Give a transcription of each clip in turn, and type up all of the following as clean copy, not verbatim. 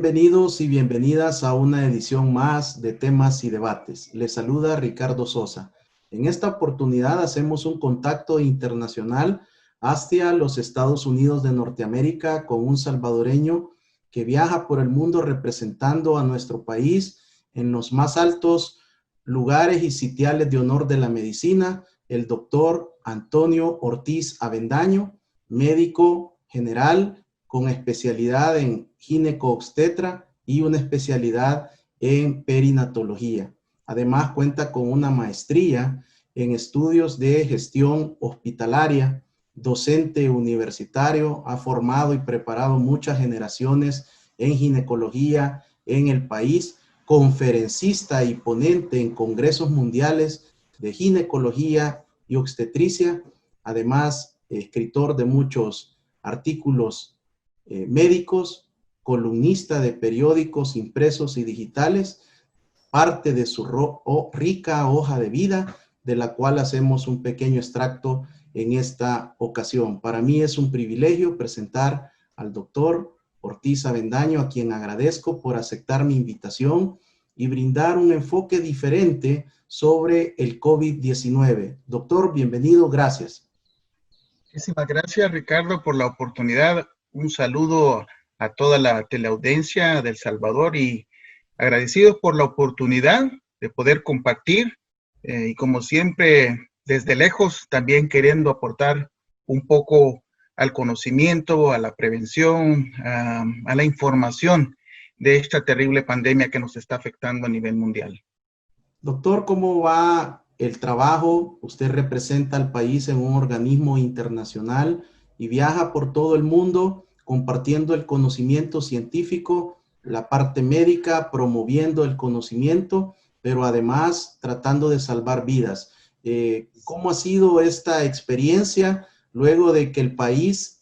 bienvenidos y bienvenidas a una edición más de Temas y Debates. Les saluda Ricardo Sosa. En esta oportunidad hacemos un contacto internacional hacia los Estados Unidos de Norteamérica con un salvadoreño que viaja por el mundo representando a nuestro país en los más altos lugares y sitiales de honor de la medicina, el doctor Antonio Ortiz Avendaño, médico general con especialidad en gineco-obstetra y una especialidad en perinatología. Además, cuenta con una maestría en estudios de gestión hospitalaria, docente universitario, ha formado y preparado muchas generaciones en ginecología en el país, conferencista y ponente en congresos mundiales de ginecología y obstetricia, además escritor de muchos artículos médicos, columnista de periódicos impresos y digitales, parte de su rica hoja de vida, de la cual hacemos un pequeño extracto en esta ocasión. Para mí es un privilegio presentar al doctor Ortiz Avendaño, a quien agradezco por aceptar mi invitación y brindar un enfoque diferente sobre el COVID-19. Doctor, bienvenido, gracias. Muchísimas gracias, Ricardo, por la oportunidad. Un saludo a toda la teleaudiencia de El Salvador y agradecidos por la oportunidad de poder compartir y como siempre, desde lejos, también queriendo aportar un poco al conocimiento, a la prevención, a la información de esta terrible pandemia que nos está afectando a nivel mundial. Doctor, ¿cómo va el trabajo? Usted representa al país en un organismo internacional y viaja por todo el mundo compartiendo el conocimiento científico, la parte médica, promoviendo el conocimiento, pero además tratando de salvar vidas. ¿Cómo ha sido esta experiencia luego de que el país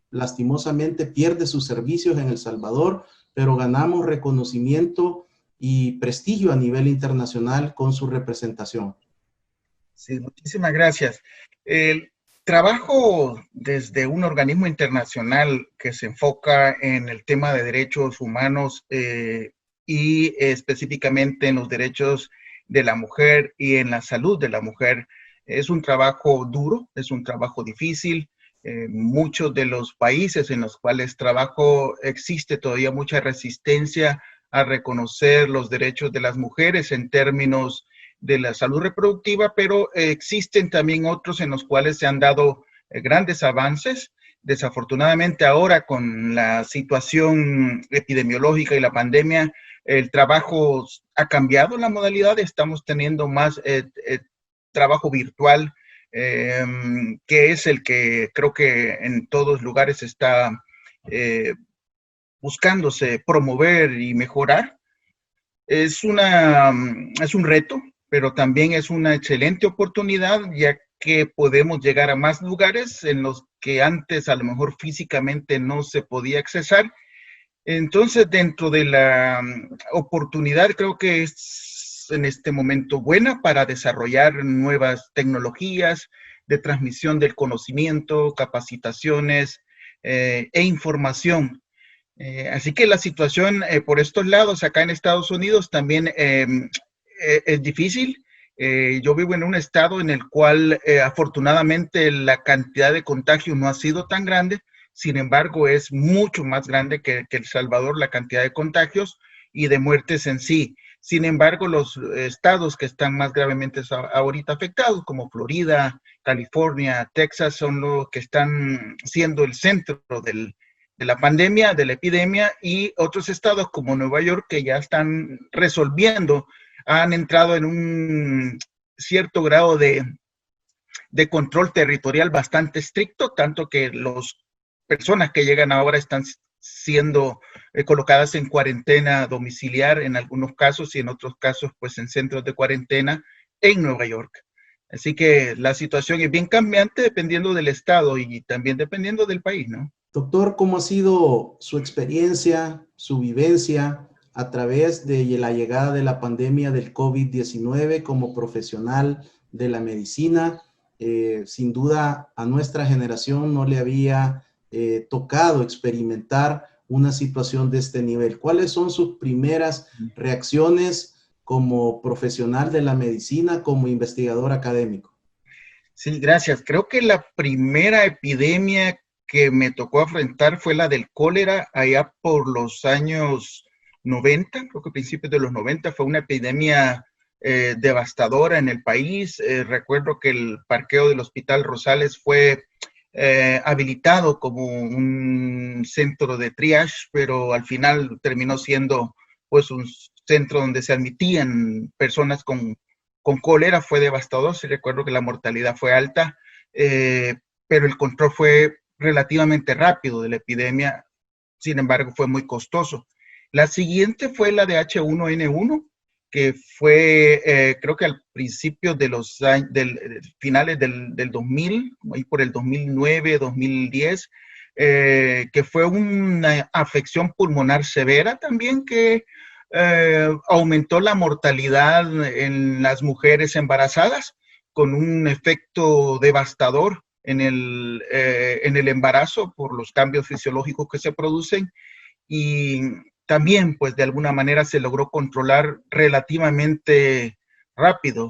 lastimosamente pierde sus servicios en El Salvador, pero ganamos reconocimiento y prestigio a nivel internacional con su representación? Sí, muchísimas gracias. El trabajo desde un organismo internacional que se enfoca en el tema de derechos humanos y específicamente en los derechos de la mujer y en la salud de la mujer es un trabajo duro, es un trabajo difícil. Muchos de los países en los cuales trabajo existe todavía mucha resistencia a reconocer los derechos de las mujeres en términos de la salud reproductiva, pero existen también otros en los cuales se han dado grandes avances. Desafortunadamente ahora con la situación epidemiológica y la pandemia, el trabajo ha cambiado la modalidad, estamos teniendo más trabajo virtual, que es el que creo que en todos lugares está buscándose promover y mejorar. Es un reto, pero también es una excelente oportunidad, ya que podemos llegar a más lugares en los que antes a lo mejor físicamente no se podía accesar. Entonces, dentro de la oportunidad, creo que es en este momento buena para desarrollar nuevas tecnologías de transmisión del conocimiento, capacitaciones e información. Así que la situación por estos lados, acá en Estados Unidos, también es difícil. Yo vivo en un estado en el cual afortunadamente la cantidad de contagios no ha sido tan grande, sin embargo es mucho más grande que El Salvador la cantidad de contagios y de muertes en sí. Sin embargo, los estados que están más gravemente ahorita afectados, como Florida, California, Texas, son los que están siendo el centro de la pandemia, de la epidemia, y otros estados como Nueva York que ya están resolviendo, han entrado en un cierto grado de control territorial bastante estricto, tanto que las personas que llegan ahora están siendo colocadas en cuarentena domiciliar en algunos casos y en otros casos pues en centros de cuarentena en Nueva York. Así que la situación es bien cambiante dependiendo del estado y también dependiendo del país, ¿no? Doctor, ¿cómo ha sido su experiencia, su vivencia a través de la llegada de la pandemia del COVID-19 como profesional de la medicina? Sin duda, a nuestra generación no le había tocado experimentar una situación de este nivel? ¿Cuáles son sus primeras reacciones como profesional de la medicina, como investigador académico? Sí, gracias. Creo que la primera epidemia que me tocó afrontar fue la del cólera allá por los años 90, creo que principios de los 90 fue una epidemia devastadora en el país. Recuerdo que el parqueo del Hospital Rosales fue habilitado como un centro de triage, pero al final terminó siendo pues un centro donde se admitían personas con cólera. Fue devastador. Sí recuerdo que la mortalidad fue alta, pero el control fue relativamente rápido de la epidemia. Sin embargo, fue muy costoso. La siguiente fue la de H1N1, que fue, creo que al principio de los años, finales del 2000, ahí por el 2009, 2010, que fue una afección pulmonar severa también que aumentó la mortalidad en las mujeres embarazadas con un efecto devastador en el embarazo por los cambios fisiológicos que se producen, y también pues de alguna manera se logró controlar relativamente rápido.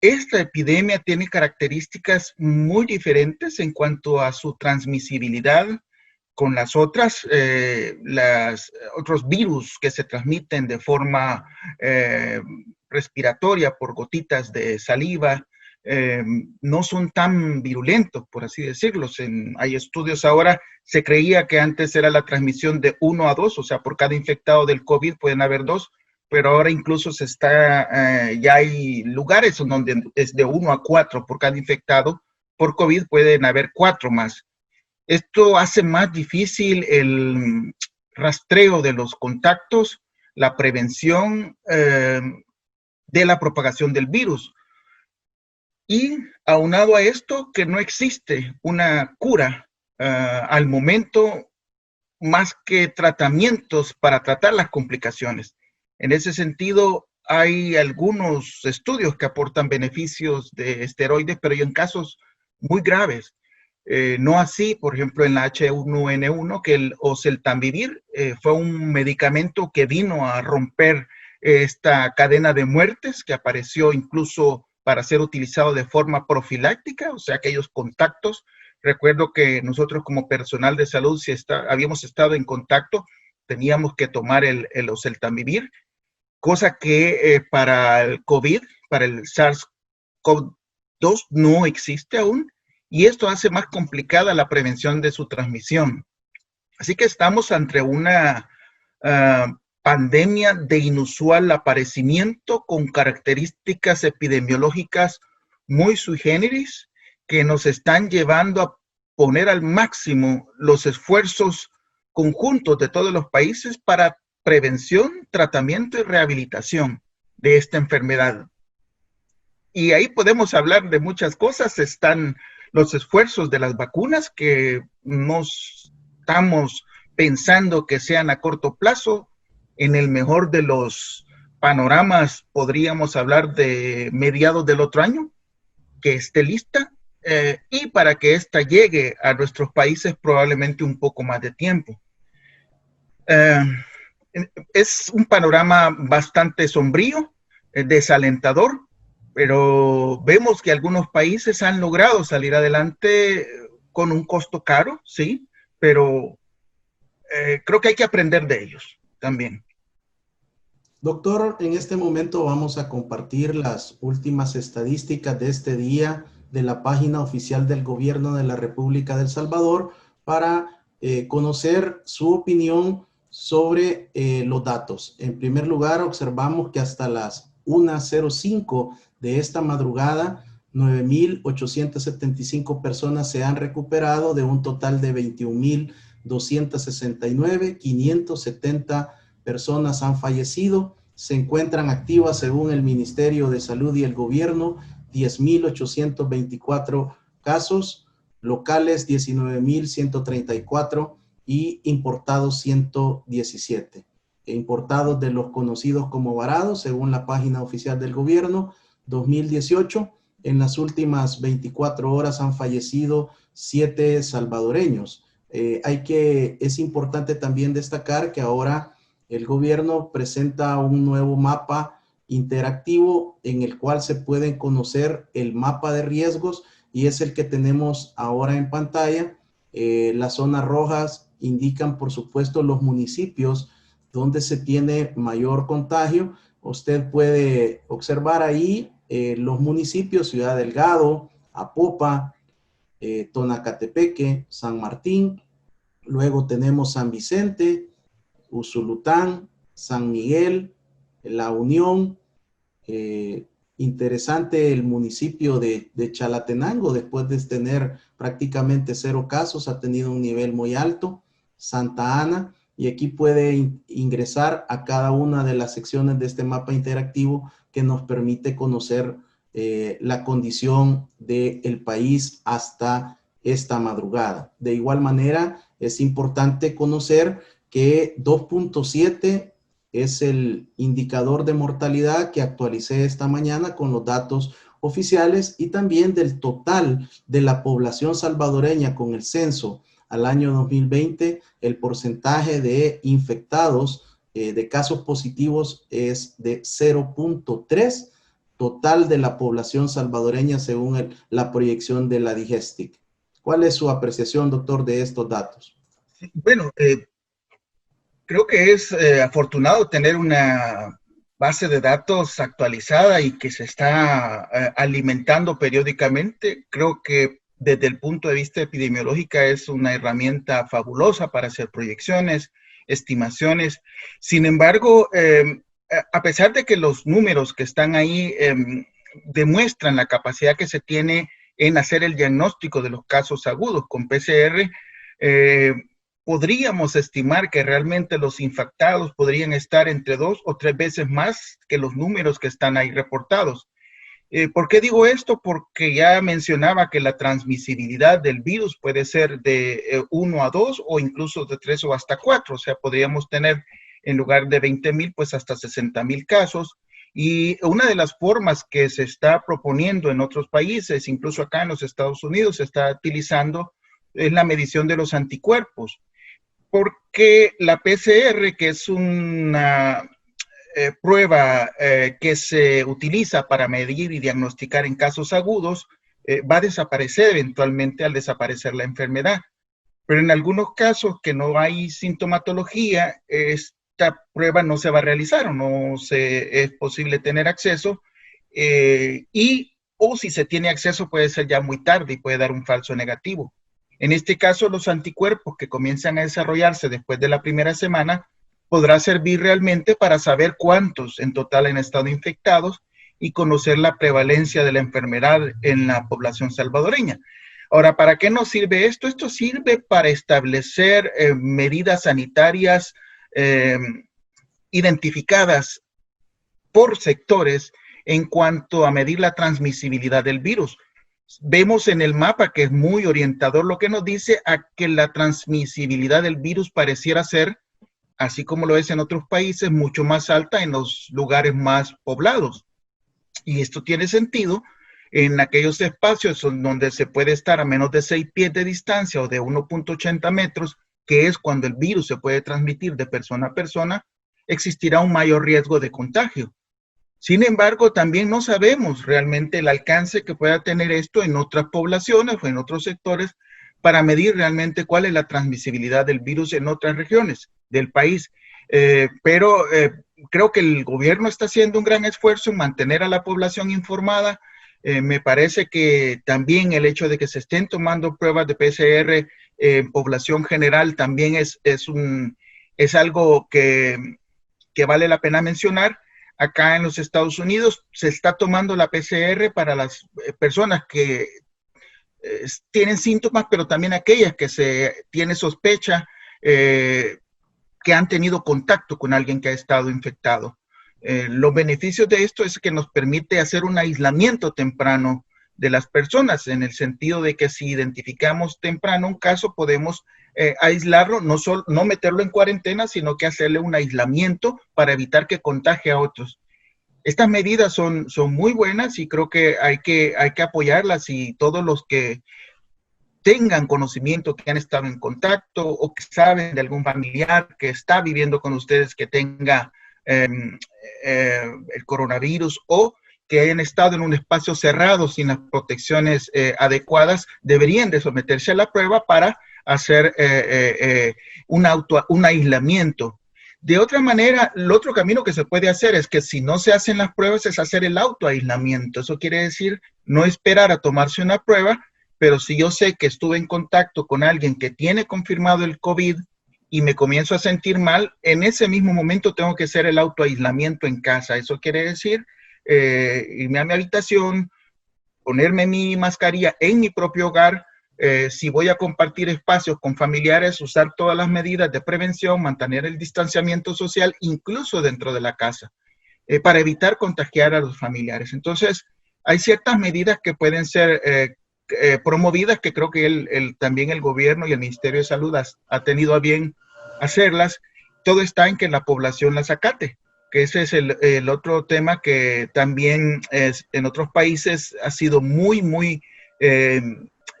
Esta epidemia tiene características muy diferentes en cuanto a su transmisibilidad con las otras, otros virus que se transmiten de forma respiratoria por gotitas de saliva. No son tan virulentos, por así decirlo. Hay estudios ahora, se creía que antes era la transmisión de 1 a 2, o sea, por cada infectado del COVID pueden haber 2, pero ahora incluso ya hay lugares donde es de 1 a 4 por cada infectado. Por COVID pueden haber 4 más. Esto hace más difícil el rastreo de los contactos, la prevención de la propagación del virus. Y aunado a esto, que no existe una cura al momento, más que tratamientos para tratar las complicaciones. En ese sentido, hay algunos estudios que aportan beneficios de esteroides, pero en casos muy graves. No así, por ejemplo, en la H1N1, que el oseltamivir fue un medicamento que vino a romper esta cadena de muertes que apareció incluso para ser utilizado de forma profiláctica, o sea, aquellos contactos. Recuerdo que nosotros como personal de salud, si habíamos estado en contacto, teníamos que tomar el oseltamivir, cosa que para el COVID, para el SARS-CoV-2 no existe aún, y esto hace más complicada la prevención de su transmisión. Así que estamos ante una pandemia de inusual aparecimiento con características epidemiológicas muy sui generis que nos están llevando a poner al máximo los esfuerzos conjuntos de todos los países para prevención, tratamiento y rehabilitación de esta enfermedad. Y ahí podemos hablar de muchas cosas. Están los esfuerzos de las vacunas, que no estamos pensando que sean a corto plazo. En el mejor de los panoramas podríamos hablar de mediados del otro año, que esté lista, y para que ésta llegue a nuestros países probablemente un poco más de tiempo. Es un panorama bastante sombrío, desalentador, pero vemos que algunos países han logrado salir adelante con un costo caro, sí, pero creo que hay que aprender de ellos también. Doctor, en este momento vamos a compartir las últimas estadísticas de este día de la página oficial del Gobierno de la República de El Salvador para conocer su opinión sobre los datos. En primer lugar, observamos que hasta las 1:05 de esta madrugada, 9,875 personas se han recuperado de un total de 21,269, 570 personas han fallecido. Se encuentran activas, según el Ministerio de Salud y el Gobierno, 10,824 casos, locales 19,134 y importados 117. Importados de los conocidos como varados, según la página oficial del Gobierno, 2018. En las últimas 24 horas han fallecido 7 salvadoreños. Es importante también destacar que ahora el gobierno presenta un nuevo mapa interactivo en el cual se pueden conocer el mapa de riesgos y es el que tenemos ahora en pantalla. Las zonas rojas indican, por supuesto, los municipios donde se tiene mayor contagio. Usted puede observar ahí los municipios: Ciudad Delgado, Apopa, Tonacatepeque, San Martín. Luego tenemos San Vicente, Usulután, San Miguel, La Unión. Interesante el municipio de Chalatenango, después de tener prácticamente 0 casos, ha tenido un nivel muy alto. Santa Ana, y aquí puede ingresar a cada una de las secciones de este mapa interactivo que nos permite conocer la condición del país hasta esta madrugada. De igual manera, es importante conocer que 2.7 es el indicador de mortalidad que actualicé esta mañana con los datos oficiales y también del total de la población salvadoreña con el censo al año 2020, el porcentaje de infectados, de casos positivos, es de 0.3 total de la población salvadoreña según la proyección de la Digestic. ¿Cuál es su apreciación, doctor, de estos datos? Bueno, creo que es afortunado tener una base de datos actualizada y que se está alimentando periódicamente. Creo que desde el punto de vista epidemiológico es una herramienta fabulosa para hacer proyecciones, estimaciones. Sin embargo, a pesar de que los números que están ahí demuestran la capacidad que se tiene en hacer el diagnóstico de los casos agudos con PCR, podríamos estimar que realmente los infectados podrían estar entre 2 o 3 veces más que los números que están ahí reportados. ¿Por qué digo esto? Porque ya mencionaba que la transmisibilidad del virus puede ser de 1 a 2 o incluso de 3 o hasta 4. O sea, podríamos tener en lugar de 20,000, pues hasta 60,000 casos. Y una de las formas que se está proponiendo en otros países, incluso acá en los Estados Unidos, se está utilizando es la medición de los anticuerpos. Porque la PCR, que es una prueba que se utiliza para medir y diagnosticar en casos agudos, va a desaparecer eventualmente al desaparecer la enfermedad. Pero en algunos casos que no hay sintomatología, esta prueba no se va a realizar o no es posible tener acceso o si se tiene acceso puede ser ya muy tarde y puede dar un falso negativo. En este caso, los anticuerpos que comienzan a desarrollarse después de la primera semana podrá servir realmente para saber cuántos en total han estado infectados y conocer la prevalencia de la enfermedad en la población salvadoreña. Ahora, ¿para qué nos sirve esto? Esto sirve para establecer medidas sanitarias identificadas por sectores en cuanto a medir la transmisibilidad del virus. Vemos en el mapa que es muy orientador lo que nos dice a que la transmisibilidad del virus pareciera ser, así como lo es en otros países, mucho más alta en los lugares más poblados. Y esto tiene sentido en aquellos espacios donde se puede estar a menos de 6 pies de distancia o de 1.80 metros, que es cuando el virus se puede transmitir de persona a persona, existirá un mayor riesgo de contagio. Sin embargo, también no sabemos realmente el alcance que pueda tener esto en otras poblaciones o en otros sectores para medir realmente cuál es la transmisibilidad del virus en otras regiones del país. Pero creo que el gobierno está haciendo un gran esfuerzo en mantener a la población informada. Me parece que también el hecho de que se estén tomando pruebas de PCR en población general también es algo que vale la pena mencionar. Acá en los Estados Unidos se está tomando la PCR para las personas que tienen síntomas, pero también aquellas que se tiene sospecha que han tenido contacto con alguien que ha estado infectado. Los beneficios de esto es que nos permite hacer un aislamiento temprano de las personas, en el sentido de que si identificamos temprano un caso, podemos aislarlo, no meterlo en cuarentena, sino que hacerle un aislamiento para evitar que contagie a otros. Estas medidas son muy buenas y creo que hay que apoyarlas, y todos los que tengan conocimiento que han estado en contacto o que saben de algún familiar que está viviendo con ustedes que tenga el coronavirus o que hayan estado en un espacio cerrado sin las protecciones adecuadas, deberían de someterse a la prueba para hacer un aislamiento. De otra manera, el otro camino que se puede hacer es que si no se hacen las pruebas es hacer el autoaislamiento. Eso quiere decir no esperar a tomarse una prueba, pero si yo sé que estuve en contacto con alguien que tiene confirmado el COVID y me comienzo a sentir mal, en ese mismo momento tengo que hacer el autoaislamiento en casa. Eso quiere decir irme a mi habitación, ponerme mi mascarilla en mi propio hogar. Si voy a compartir espacios con familiares, usar todas las medidas de prevención, mantener el distanciamiento social, incluso dentro de la casa, para evitar contagiar a los familiares. Entonces, hay ciertas medidas que pueden ser promovidas, que creo que también el gobierno y el Ministerio de Salud ha tenido a bien hacerlas. Todo está en que la población las acate, que ese es el otro tema que también en otros países ha sido muy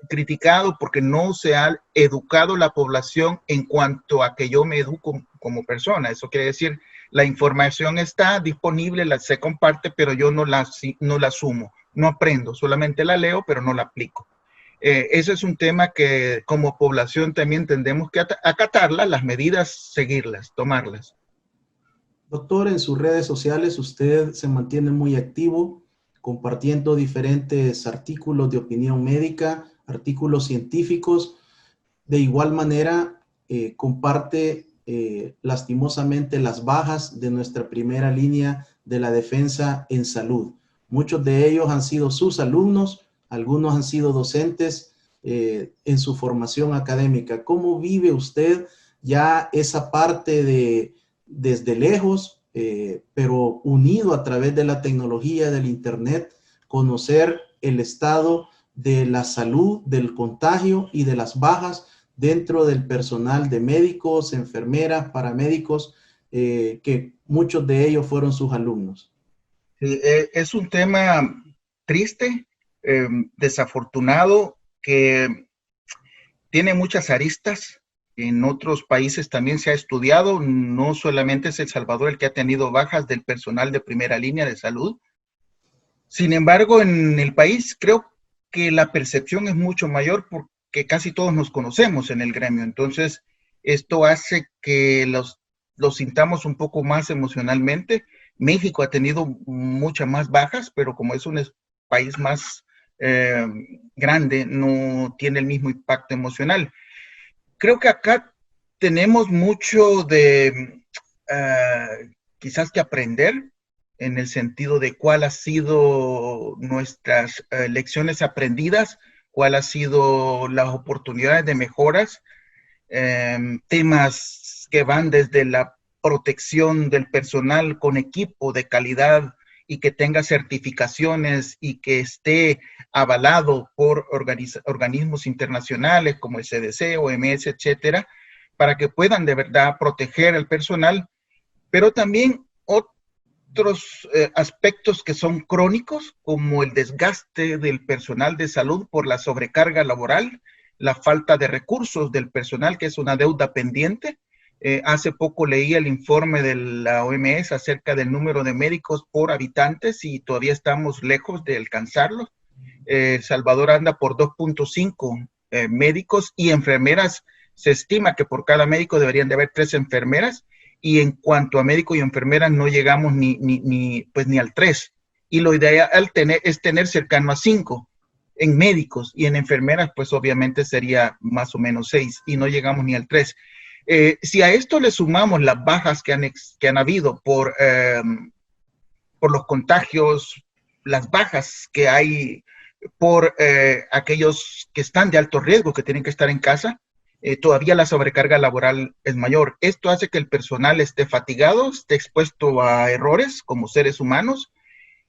criticado porque no se ha educado la población en cuanto a que yo me educo como persona. Eso quiere decir, la información está disponible, se comparte, pero yo no la asumo, no aprendo, solamente la leo, pero no la aplico. Ese es un tema que como población también tendremos que acatarla, las medidas, seguirlas, tomarlas. Doctor, en sus redes sociales usted se mantiene muy activo, compartiendo diferentes artículos de opinión médica, artículos científicos. De igual manera, comparte lastimosamente las bajas de nuestra primera línea de la defensa en salud. Muchos de ellos han sido sus alumnos, algunos han sido docentes en su formación académica. ¿Cómo vive usted ya esa parte de desde lejos, pero unido a través de la tecnología del internet, conocer el estado de la salud, del contagio y de las bajas dentro del personal de médicos, enfermeras, paramédicos, que muchos de ellos fueron sus alumnos? Sí, es un tema triste, desafortunado, que tiene muchas aristas. En otros países también se ha estudiado, no solamente es El Salvador el que ha tenido bajas del personal de primera línea de salud. Sin embargo, en el país creo que la percepción es mucho mayor porque casi todos nos conocemos en el gremio. Entonces, esto hace que los sintamos un poco más emocionalmente. México ha tenido muchas más bajas, pero como es un país más grande, no tiene el mismo impacto emocional. Creo que acá tenemos mucho de quizás que aprender en el sentido de cuál ha sido nuestras lecciones aprendidas, cuál ha sido las oportunidades de mejoras, temas que van desde la protección del personal con equipo de calidad y que tenga certificaciones y que esté avalado por organismos internacionales como el CDC, OMS, etcétera, para que puedan de verdad proteger al personal, pero también otros aspectos que son crónicos, como el desgaste del personal de salud por la sobrecarga laboral, la falta de recursos del personal, que es una deuda pendiente. Hace poco leí el informe de la OMS acerca del número de médicos por habitantes y todavía estamos lejos de alcanzarlo. El Salvador anda por 2.5 médicos y enfermeras. Se estima que por cada médico deberían de haber 3 enfermeras, y en cuanto a médico y enfermeras no llegamos ni al 3. Y lo ideal es tener cercano a 5 en médicos, y en enfermeras pues obviamente sería más o menos 6, y no llegamos ni al 3. Si a esto le sumamos las bajas que han habido por los contagios, las bajas que hay por aquellos que están de alto riesgo, que tienen que estar en casa, todavía la sobrecarga laboral es mayor. Esto hace que el personal esté fatigado, esté expuesto a errores como seres humanos.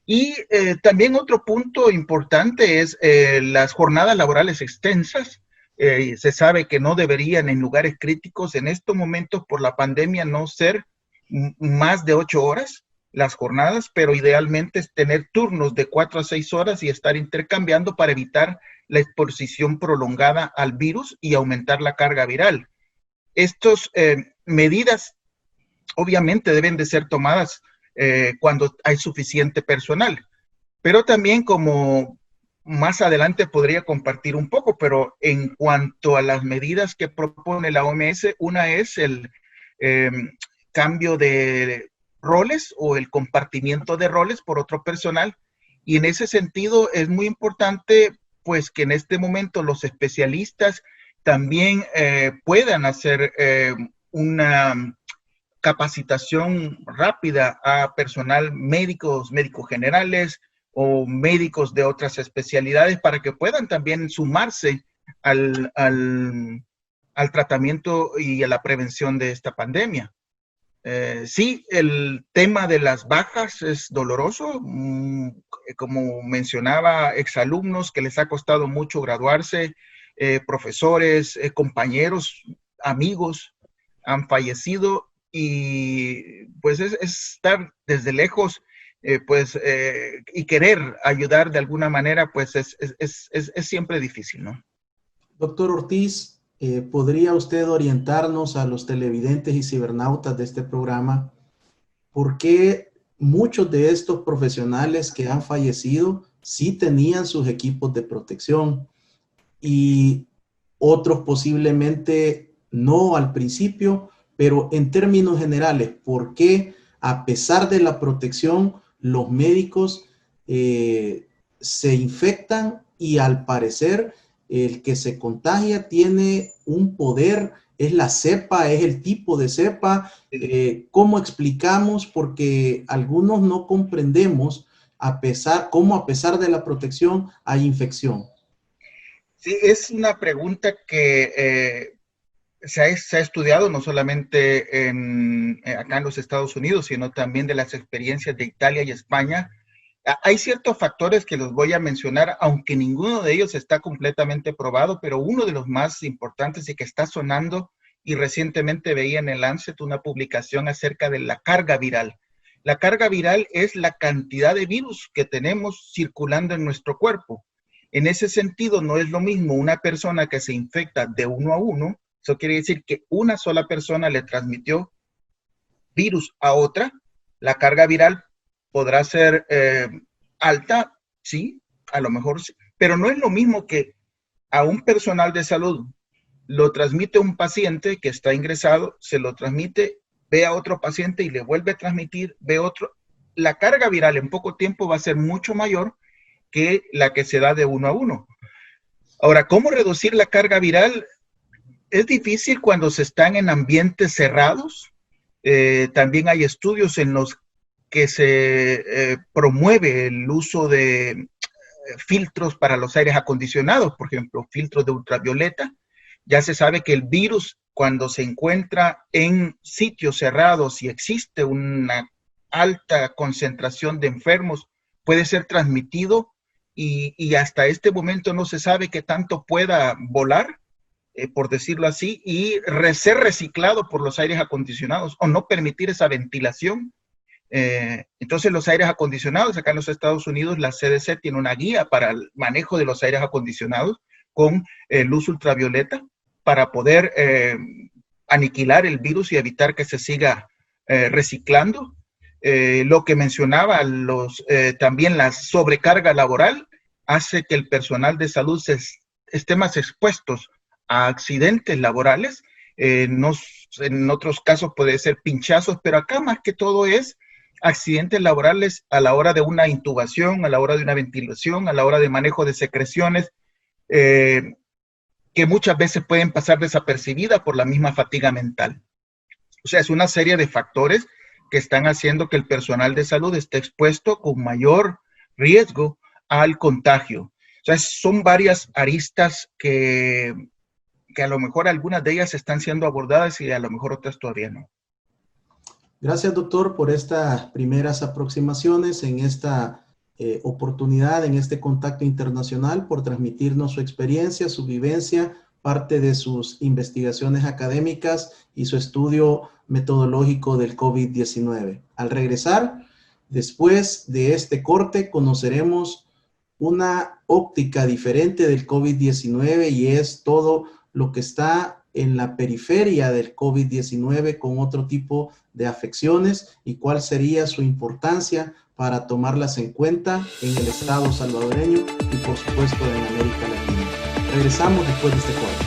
Y también otro punto importante es las jornadas laborales extensas. Se sabe que no deberían en lugares críticos en estos momentos por la pandemia no ser más de 8 horas las jornadas, pero idealmente es tener turnos de 4 a 6 horas y estar intercambiando para evitar la exposición prolongada al virus y aumentar la carga viral. Estas medidas obviamente deben de ser tomadas cuando hay suficiente personal, pero también como más adelante podría compartir un poco, pero en cuanto a las medidas que propone la OMS, una es el cambio de roles o el compartimiento de roles por otro personal, y en ese sentido es muy importante pues que en este momento los especialistas también puedan hacer una capacitación rápida a personal médicos generales o médicos de otras especialidades para que puedan también sumarse al tratamiento y a la prevención de esta pandemia. Sí, el tema de las bajas es doloroso, como mencionaba, exalumnos que les ha costado mucho graduarse, profesores, compañeros, amigos han fallecido, y pues es estar desde lejos y querer ayudar de alguna manera, pues es siempre difícil, ¿no? Doctor Ortiz, ¿podría usted orientarnos a los televidentes y cibernautas de este programa por qué muchos de estos profesionales que han fallecido sí tenían sus equipos de protección y otros posiblemente no al principio, pero en términos generales, por qué a pesar de la protección los médicos se infectan y al parecer el que se contagia tiene un poder, es la cepa, es el tipo de cepa? ¿Cómo explicamos? Porque algunos no comprendemos cómo a pesar de la protección hay infección. Sí, es una pregunta que se ha estudiado no solamente acá en los Estados Unidos, sino también de las experiencias de Italia y España. Hay ciertos factores que los voy a mencionar, aunque ninguno de ellos está completamente probado, pero uno de los más importantes y que está sonando, y recientemente veía en el Lancet una publicación acerca de la carga viral. La carga viral es la cantidad de virus que tenemos circulando en nuestro cuerpo. En ese sentido, no es lo mismo una persona que se infecta de uno a uno. Eso quiere decir que una sola persona le transmitió virus a otra. La carga viral podrá ser alta, sí, a lo mejor sí, pero no es lo mismo que a un personal de salud lo transmite un paciente que está ingresado, se lo transmite, ve a otro paciente y le vuelve a transmitir, ve otro. La carga viral en poco tiempo va a ser mucho mayor que la que se da de uno a uno. Ahora, ¿cómo reducir la carga viral? Es difícil cuando se están en ambientes cerrados. También hay estudios en los que se promueve el uso de filtros para los aires acondicionados, por ejemplo, filtros de ultravioleta. Ya se sabe que el virus, cuando se encuentra en sitios cerrados y existe una alta concentración de enfermos, puede ser transmitido y hasta este momento no se sabe qué tanto pueda volar, por decirlo así, y ser reciclado por los aires acondicionados o no permitir esa ventilación. Entonces los aires acondicionados, acá en los Estados Unidos, la CDC tiene una guía para el manejo de los aires acondicionados con luz ultravioleta para poder aniquilar el virus y evitar que se siga reciclando. Lo que mencionaba, también la sobrecarga laboral hace que el personal de salud esté más expuestos a accidentes laborales. En otros casos puede ser pinchazos, pero acá más que todo es accidentes laborales a la hora de una intubación, a la hora de una ventilación, a la hora de manejo de secreciones, que muchas veces pueden pasar desapercibidas por la misma fatiga mental. O sea, es una serie de factores que están haciendo que el personal de salud esté expuesto con mayor riesgo al contagio. O sea, son varias aristas que a lo mejor algunas de ellas están siendo abordadas y a lo mejor otras todavía no. Gracias, doctor, por estas primeras aproximaciones en esta oportunidad, en este contacto internacional, por transmitirnos su experiencia, su vivencia, parte de sus investigaciones académicas y su estudio metodológico del COVID-19. Al regresar, después de este corte, conoceremos una óptica diferente del COVID-19 y es todo lo que está en la periferia del COVID-19 con otro tipo de afecciones y cuál sería su importancia para tomarlas en cuenta en el Estado salvadoreño y por supuesto en América Latina. Regresamos después de este corte.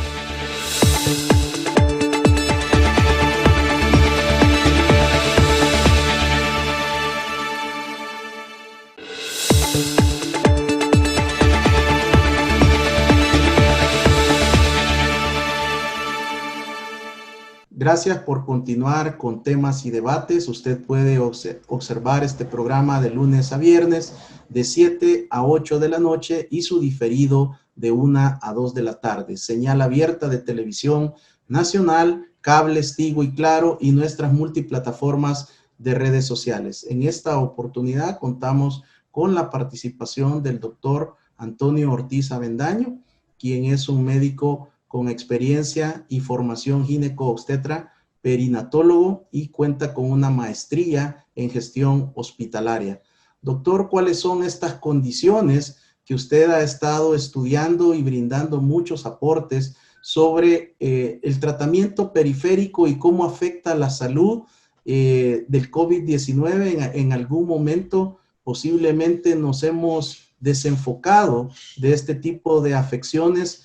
Gracias por continuar con temas y debates. Usted puede observar este programa de lunes a viernes de 7 a 8 de la noche y su diferido de 1 a 2 de la tarde. Señal abierta de televisión nacional, cables, Tigo y Claro y nuestras multiplataformas de redes sociales. En esta oportunidad contamos con la participación del doctor Antonio Ortiz Avendaño, quien es un médico con experiencia y formación gineco-obstetra, perinatólogo y cuenta con una maestría en gestión hospitalaria. Doctor, ¿cuáles son estas condiciones que usted ha estado estudiando y brindando muchos aportes sobre el tratamiento periférico y cómo afecta la salud del COVID-19? En algún momento posiblemente nos hemos desenfocado de este tipo de afecciones,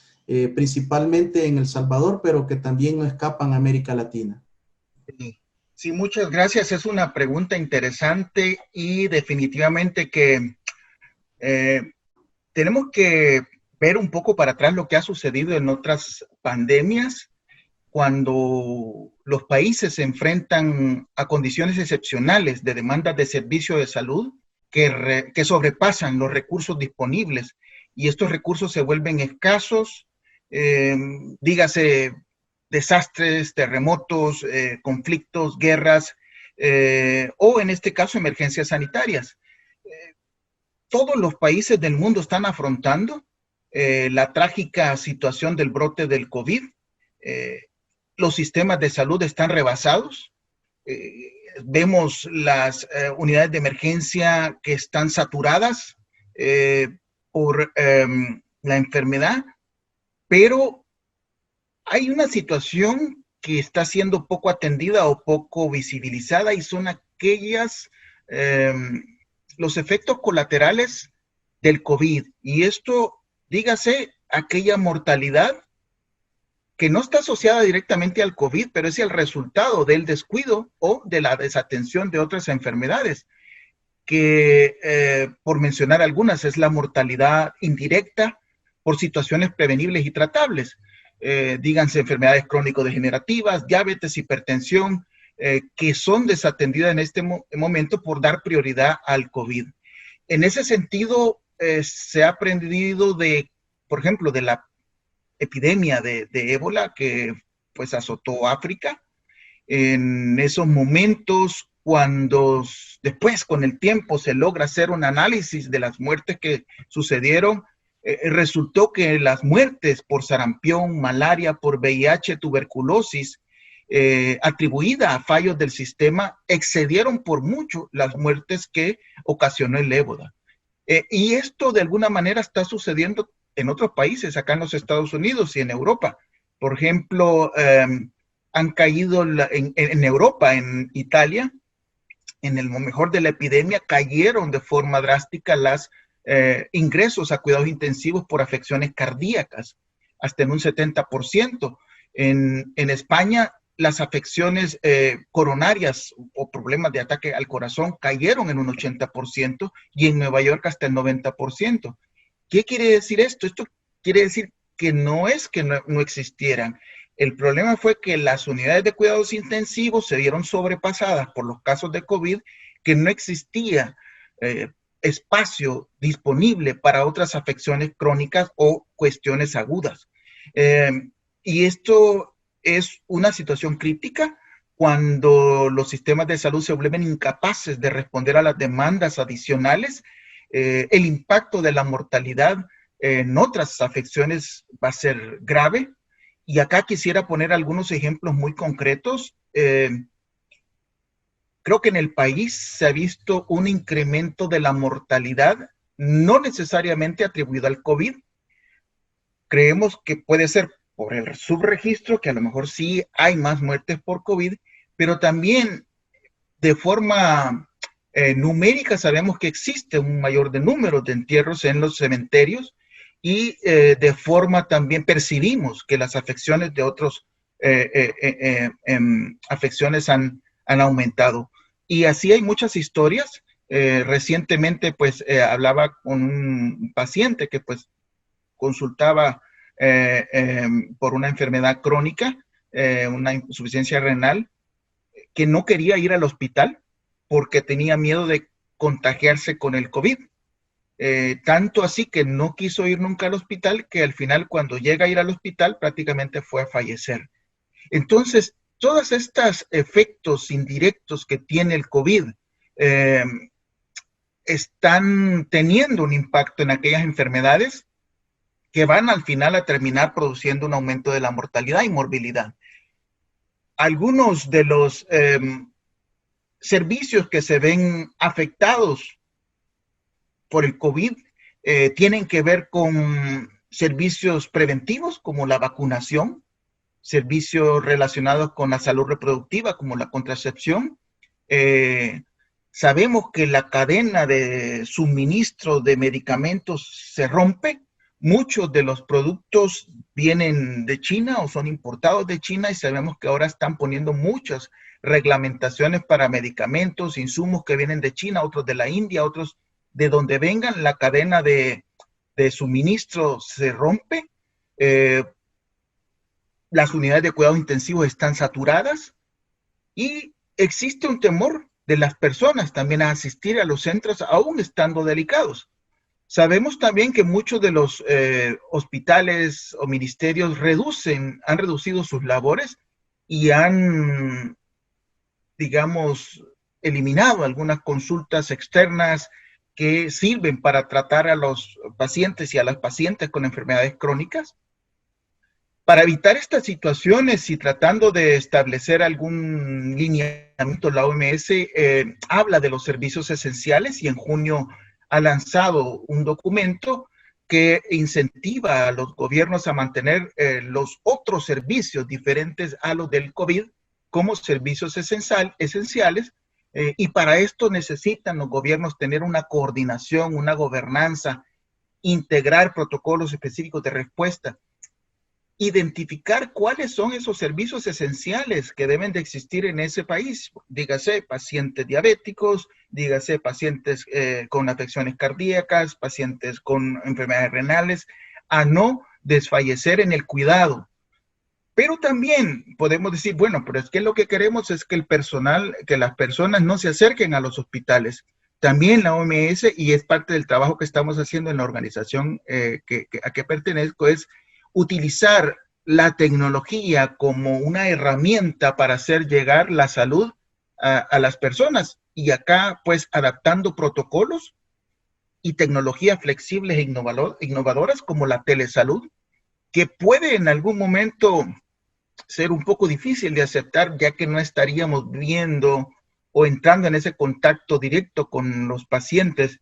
principalmente en El Salvador, pero que también no escapan a América Latina. Sí, muchas gracias. Es una pregunta interesante y definitivamente que tenemos que ver un poco para atrás lo que ha sucedido en otras pandemias cuando los países se enfrentan a condiciones excepcionales de demandas de servicio de salud que sobrepasan los recursos disponibles y estos recursos se vuelven escasos. Dígase desastres, terremotos, conflictos, guerras, o en este caso emergencias sanitarias. Todos los países del mundo están afrontando la trágica situación del brote del COVID. Los sistemas de salud están rebasados. Vemos las unidades de emergencia que están saturadas por la enfermedad. Pero hay una situación que está siendo poco atendida o poco visibilizada y son los efectos colaterales del COVID. Y esto, dígase, aquella mortalidad que no está asociada directamente al COVID, pero es el resultado del descuido o de la desatención de otras enfermedades, que por mencionar algunas es la mortalidad indirecta por situaciones prevenibles y tratables, díganse enfermedades crónico-degenerativas, diabetes, hipertensión, que son desatendidas en este momento por dar prioridad al COVID. En ese sentido, se ha aprendido por ejemplo, de la epidemia de ébola que pues azotó África. En esos momentos, cuando después con el tiempo se logra hacer un análisis de las muertes que sucedieron, resultó que las muertes por sarampión, malaria, por VIH, tuberculosis, atribuida a fallos del sistema, excedieron por mucho las muertes que ocasionó el ébola. Y esto de alguna manera está sucediendo en otros países, acá en los Estados Unidos y en Europa. Por ejemplo, han caído en Europa, en Italia, en el mejor de la epidemia, cayeron de forma drástica los ingresos a cuidados intensivos por afecciones cardíacas, hasta en un 70%. En España, las afecciones coronarias o problemas de ataque al corazón cayeron en un 80% y en Nueva York hasta el 90%. ¿Qué quiere decir esto? Esto quiere decir que no es que no existieran. El problema fue que las unidades de cuidados intensivos se vieron sobrepasadas por los casos de COVID, que no existía espacio disponible para otras afecciones crónicas o cuestiones agudas. Y esto es una situación crítica cuando los sistemas de salud se vuelven incapaces de responder a las demandas adicionales. El impacto de la mortalidad en otras afecciones va a ser grave. Y acá quisiera poner algunos ejemplos muy concretos. Creo que en el país se ha visto un incremento de la mortalidad no necesariamente atribuido al COVID. Creemos que puede ser por el subregistro, que a lo mejor sí hay más muertes por COVID, pero también de forma numérica sabemos que existe un mayor número de entierros en los cementerios y de forma también percibimos que las afecciones de otros afecciones han aumentado. Y así hay muchas historias. Recientemente pues hablaba con un paciente que pues consultaba por una enfermedad crónica, una insuficiencia renal, que no quería ir al hospital porque tenía miedo de contagiarse con el COVID. Tanto así que no quiso ir nunca al hospital, que al final cuando llega a ir al hospital prácticamente fue a fallecer. Entonces, todos estos efectos indirectos que tiene el COVID están teniendo un impacto en aquellas enfermedades que van al final a terminar produciendo un aumento de la mortalidad y morbilidad. Algunos de los servicios que se ven afectados por el COVID tienen que ver con servicios preventivos como la vacunación, servicios relacionados con la salud reproductiva como la contracepción. Sabemos que la cadena de suministro de medicamentos se rompe. Muchos de los productos vienen de China o son importados de China y sabemos que ahora están poniendo muchas reglamentaciones para medicamentos, insumos que vienen de China, otros de la India, otros de donde vengan. La cadena de suministro se rompe. Las unidades de cuidados intensivos están saturadas y existe un temor de las personas también a asistir a los centros aún estando delicados. Sabemos también que muchos de los hospitales o ministerios han reducido sus labores y han, digamos, eliminado algunas consultas externas que sirven para tratar a los pacientes y a las pacientes con enfermedades crónicas. Para evitar estas situaciones y tratando de establecer algún lineamiento, la OMS habla de los servicios esenciales y en junio ha lanzado un documento que incentiva a los gobiernos a mantener los otros servicios diferentes a los del COVID como servicios esenciales, y para esto necesitan los gobiernos tener una coordinación, una gobernanza, integrar protocolos específicos de respuesta, identificar cuáles son esos servicios esenciales que deben de existir en ese país. Dígase pacientes diabéticos, dígase pacientes con afecciones cardíacas, pacientes con enfermedades renales, a no desfallecer en el cuidado. Pero también podemos decir, bueno, pero es que lo que queremos es que el personal, que las personas no se acerquen a los hospitales. También la OMS, y es parte del trabajo que estamos haciendo en la organización a que pertenezco, es utilizar la tecnología como una herramienta para hacer llegar la salud a las personas. Y acá, pues, adaptando protocolos y tecnologías flexibles e innovadoras como la telesalud, que puede en algún momento ser un poco difícil de aceptar, ya que no estaríamos viendo o entrando en ese contacto directo con los pacientes.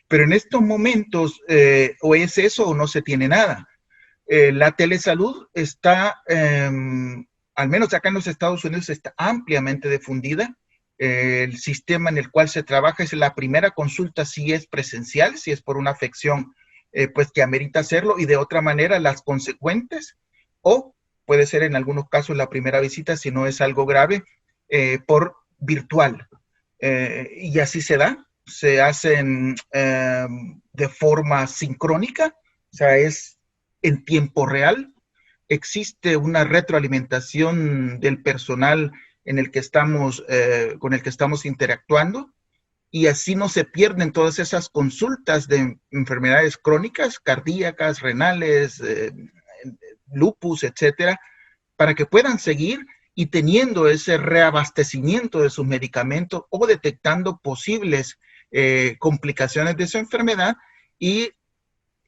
Pero en estos momentos, o es eso o no se tiene nada. La telesalud está, al menos acá en los Estados Unidos, está ampliamente difundida. El sistema en el cual se trabaja es la primera consulta si es presencial, si es por una afección, pues que amerita hacerlo, y de otra manera las consecuentes, o puede ser en algunos casos la primera visita, si no es algo grave, por virtual. Y así se hacen de forma sincrónica, o sea, es en tiempo real. Existe una retroalimentación del personal en el que estamos, con el que estamos interactuando, y así no se pierden todas esas consultas de enfermedades crónicas, cardíacas, renales, lupus, etcétera, para que puedan seguir y teniendo ese reabastecimiento de sus medicamentos o detectando posibles complicaciones de su enfermedad, y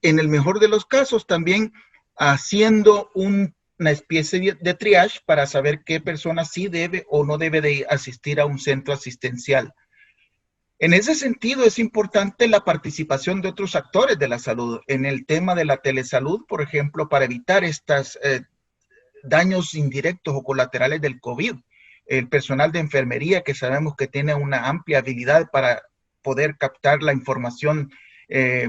en el mejor de los casos también haciendo una especie de triage para saber qué persona sí debe o no debe de asistir a un centro asistencial. En ese sentido, es importante la participación de otros actores de la salud en el tema de la telesalud, por ejemplo, para evitar estos daños indirectos o colaterales del COVID. El personal de enfermería, que sabemos que tiene una amplia habilidad para poder captar la información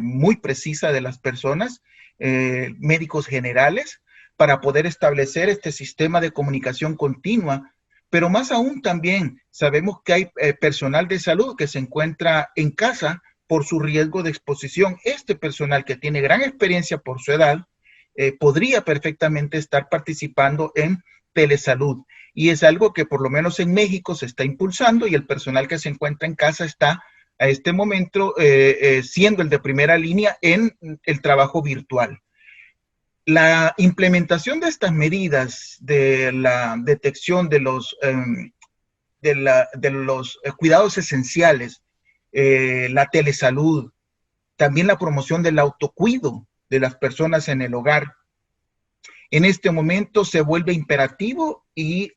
muy precisa de las personas, médicos generales, para poder establecer este sistema de comunicación continua. Pero más aún también sabemos que hay personal de salud que se encuentra en casa por su riesgo de exposición. Este personal, que tiene gran experiencia por su edad, podría perfectamente estar participando en telesalud. Y es algo que por lo menos en México se está impulsando, y el personal que se encuentra en casa está a este momento siendo el de primera línea en el trabajo virtual. La implementación de estas medidas de la detección de los cuidados esenciales, la telesalud, también la promoción del autocuido de las personas en el hogar, en este momento se vuelve imperativo y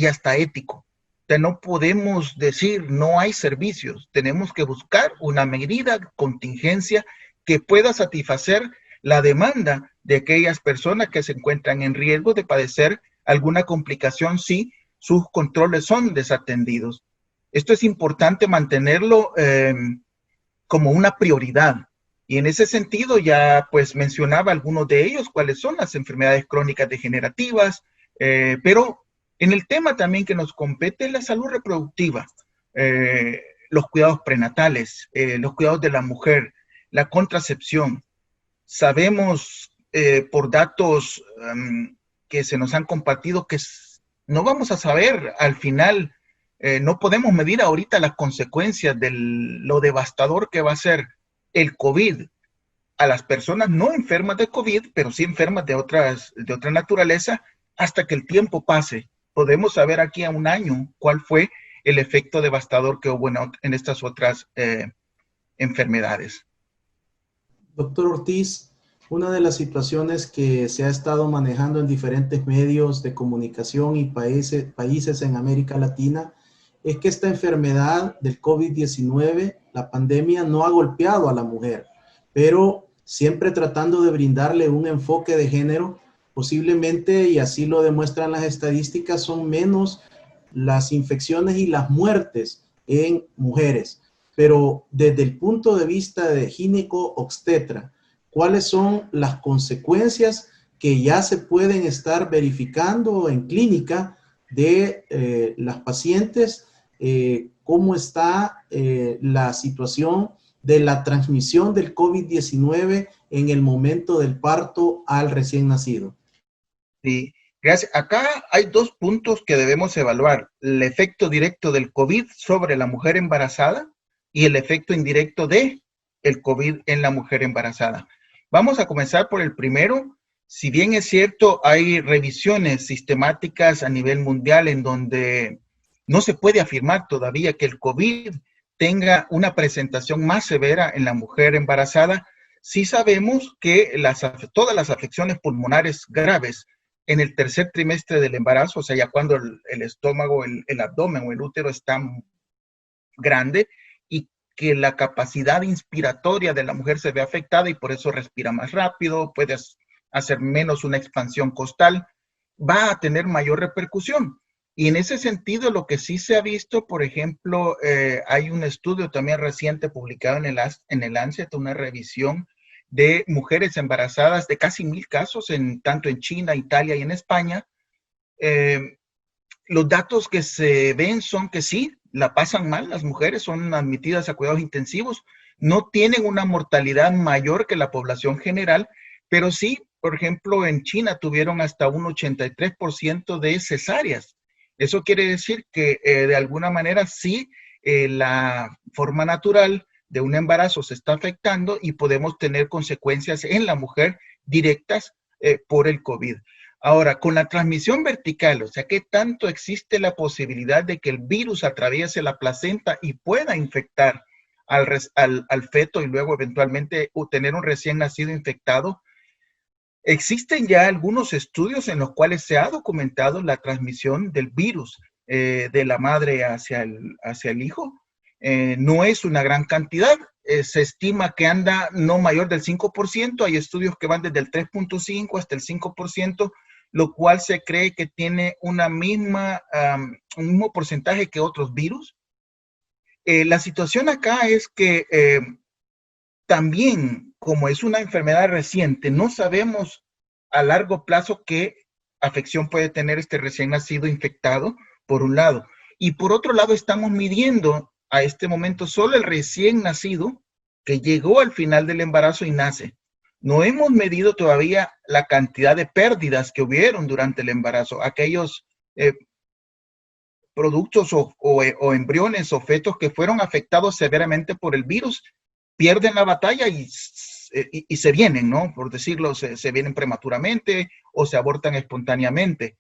hasta ético. O sea, no podemos decir no hay servicios, tenemos que buscar una medida de contingencia que pueda satisfacer la demanda de aquellas personas que se encuentran en riesgo de padecer alguna complicación si sus controles son desatendidos. Esto es importante mantenerlo como una prioridad. Y en ese sentido ya pues mencionaba algunos de ellos, cuáles son las enfermedades crónicas degenerativas, pero en el tema también que nos compete la salud reproductiva, los cuidados prenatales, los cuidados de la mujer, la contracepción. Sabemos por datos que se nos han compartido que no vamos a saber al final, no podemos medir ahorita las consecuencias de lo devastador que va a ser el COVID a las personas no enfermas de COVID, pero sí enfermas de otra naturaleza, hasta que el tiempo pase. Podemos saber aquí a un año cuál fue el efecto devastador que hubo en estas otras enfermedades. Doctor Ortiz, una de las situaciones que se ha estado manejando en diferentes medios de comunicación y países en América Latina es que esta enfermedad del COVID-19, la pandemia, no ha golpeado a la mujer, pero siempre tratando de brindarle un enfoque de género, posiblemente, y así lo demuestran las estadísticas, son menos las infecciones y las muertes en mujeres. Pero desde el punto de vista de gineco-obstetra, ¿cuáles son las consecuencias que ya se pueden estar verificando en clínica de las pacientes? ¿Cómo está la situación de la transmisión del COVID-19 en el momento del parto al recién nacido? Sí, gracias. Acá hay dos puntos que debemos evaluar: el efecto directo del COVID sobre la mujer embarazada y el efecto indirecto de el COVID en la mujer embarazada. Vamos a comenzar por el primero. Si bien es cierto, hay revisiones sistemáticas a nivel mundial en donde no se puede afirmar todavía que el COVID tenga una presentación más severa en la mujer embarazada, sí sabemos que todas las afecciones pulmonares graves en el tercer trimestre del embarazo, o sea, ya cuando el estómago, el abdomen o el útero está grande, y que la capacidad inspiratoria de la mujer se ve afectada y por eso respira más rápido, puede hacer menos una expansión costal, va a tener mayor repercusión. Y en ese sentido, lo que sí se ha visto, por ejemplo, hay un estudio también reciente publicado en el Lancet, una revisión de mujeres embarazadas de casi 1,000 casos, tanto en China, Italia y en España. Los datos que se ven son que sí, la pasan mal, las mujeres son admitidas a cuidados intensivos, no tienen una mortalidad mayor que la población general, pero sí, por ejemplo, en China tuvieron hasta un 83% de cesáreas. Eso quiere decir que de alguna manera sí, la forma natural de un embarazo se está afectando y podemos tener consecuencias en la mujer directas por el COVID. Ahora, con la transmisión vertical, o sea, ¿qué tanto existe la posibilidad de que el virus atraviese la placenta y pueda infectar al feto y luego eventualmente tener un recién nacido infectado? Existen ya algunos estudios en los cuales se ha documentado la transmisión del virus de la madre hacia el hijo. No es una gran cantidad, se estima que anda no mayor del 5%, hay estudios que van desde el 3.5 hasta el 5%, lo cual se cree que tiene un mismo porcentaje que otros virus. La situación acá es que también, como es una enfermedad reciente, no sabemos a largo plazo qué afección puede tener este recién nacido infectado, por un lado. Y por otro lado, estamos midiendo a este momento solo el recién nacido que llegó al final del embarazo y nace. No hemos medido todavía la cantidad de pérdidas que hubieron durante el embarazo, aquellos productos o embriones o fetos que fueron afectados severamente por el virus, pierden la batalla y se vienen, ¿no? Por decirlo, se vienen prematuramente o se abortan espontáneamente.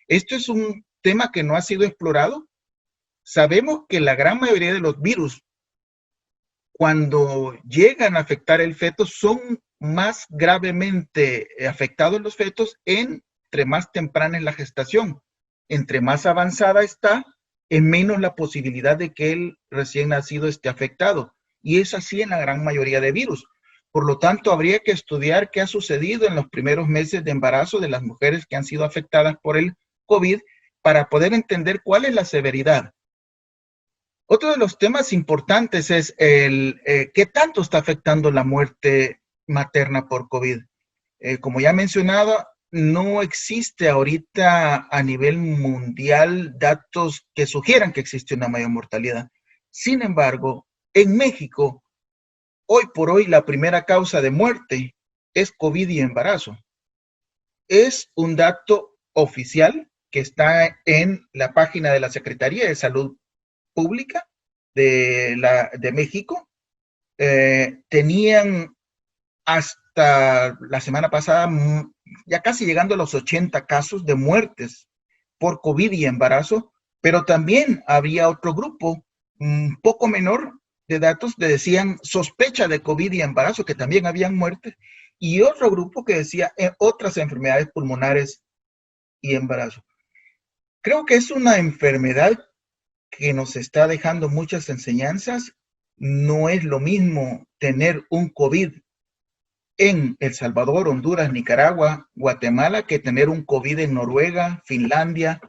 Esto es un tema que no ha sido explorado. Sabemos que la gran mayoría de los virus, cuando llegan a afectar el feto, son más gravemente afectados los fetos entre más temprana es la gestación. Entre más avanzada está, es menos la posibilidad de que el recién nacido esté afectado. Y es así en la gran mayoría de virus. Por lo tanto, habría que estudiar qué ha sucedido en los primeros meses de embarazo de las mujeres que han sido afectadas por el COVID para poder entender cuál es la severidad. Otro de los temas importantes es qué tanto está afectando la muerte materna por COVID. Como ya he mencionado, no existe ahorita a nivel mundial datos que sugieran que existe una mayor mortalidad. Sin embargo, en México, hoy por hoy, la primera causa de muerte es COVID y embarazo. Es un dato oficial que está en la página de la Secretaría de Salud Pública de México. Tenían hasta la semana pasada ya casi llegando a los 80 casos de muertes por COVID y embarazo, pero también había otro grupo un poco menor de datos que decían sospecha de COVID y embarazo, que también habían muertes, y otro grupo que decía otras enfermedades pulmonares y embarazo. Creo que es una enfermedad que nos está dejando muchas enseñanzas. No es lo mismo tener un COVID en El Salvador, Honduras, Nicaragua, Guatemala, que tener un COVID en Noruega, Finlandia.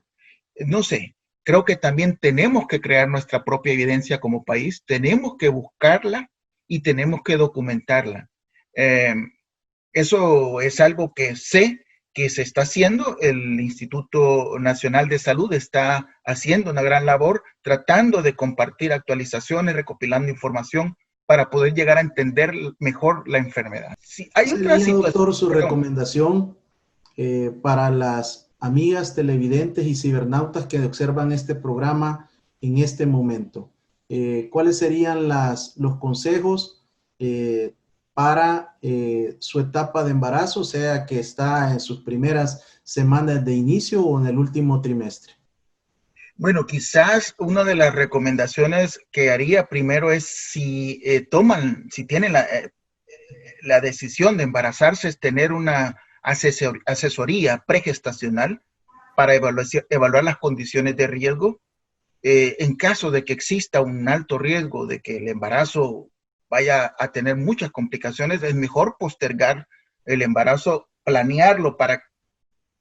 No sé, creo que también tenemos que crear nuestra propia evidencia como país, tenemos que buscarla y tenemos que documentarla. Eso es algo que sé que se está haciendo. El Instituto Nacional de Salud está haciendo una gran labor tratando de compartir actualizaciones, recopilando información para poder llegar a entender mejor la enfermedad. Sí, hay otra situación, doctor, su recomendación para las amigas televidentes y cibernautas que observan este programa en este momento. ¿Cuáles serían los consejos para su etapa de embarazo, sea que está en sus primeras semanas de inicio o en el último trimestre? Bueno, quizás una de las recomendaciones que haría primero es si tienen la decisión de embarazarse, es tener una asesoría pregestacional para evaluar las condiciones de riesgo. En caso de que exista un alto riesgo de que el embarazo vaya a tener muchas complicaciones, es mejor postergar el embarazo, planearlo para